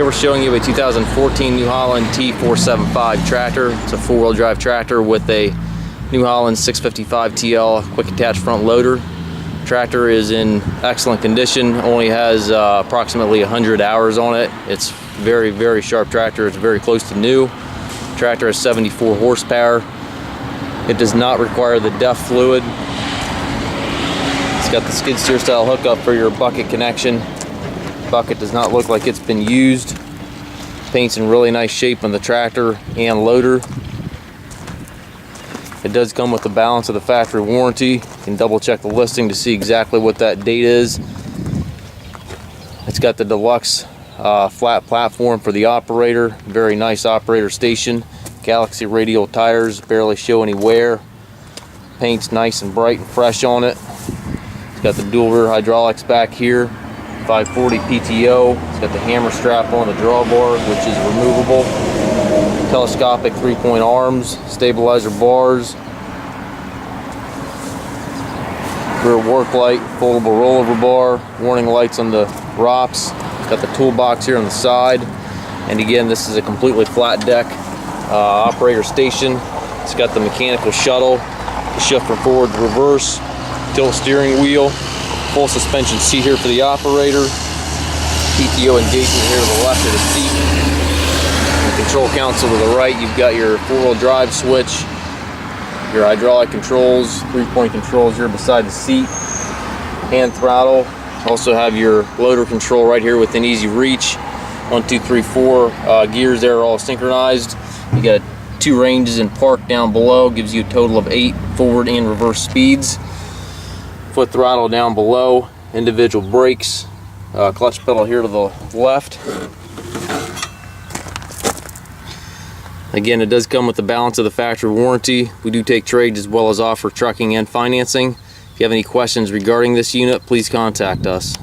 Today we're showing you a 2014 New Holland T4.75 tractor. It's a four-wheel drive tractor with a New Holland 655 TL quick attach front loader. Tractor is in excellent condition, only has approximately 100 hours on it. It's very sharp tractor. It's very close to new. Tractor has 74 horsepower. It does not require the DEF fluid. It's got the skid steer style hookup for your bucket connection. Bucket does not look like it's been used. Paint's in really nice shape on the tractor and loader. It does come with the balance of the factory warranty. You can double check the listing to see exactly what that date is. It's got the Deluxe flat platform for the operator. Very nice operator station. Galaxy Radial tires, barely show any wear. Paint's nice and bright and fresh on it. It's got the dual rear hydraulics back here. 540 PTO. It's got the hammer strap on the drawbar, which is removable. Telescopic 3-point arms, stabilizer bars, rear work light, foldable rollover bar, warning lights on the ROPS. It's got the toolbox here on the side. And again, this is a completely flat deck operator station. It's got the mechanical shuttle, the shift from forward to reverse, tilt steering wheel, full suspension seat here for the operator, PTO engagement here to the left of the seat, and control console to the right. You've got your four-wheel drive switch, your hydraulic controls, 3-point controls here beside the seat, hand throttle. Also have your loader control right here within easy reach. 1, 2, 3, 4 gears there are all synchronized. You got 2 ranges in park down below, gives you a total of 8 forward and reverse speeds. Foot throttle down below, individual brakes, clutch pedal here to the left. Again, it does come with the balance of the factory warranty. We do take trades as well as offer trucking and financing. If you have any questions regarding this unit, please contact us.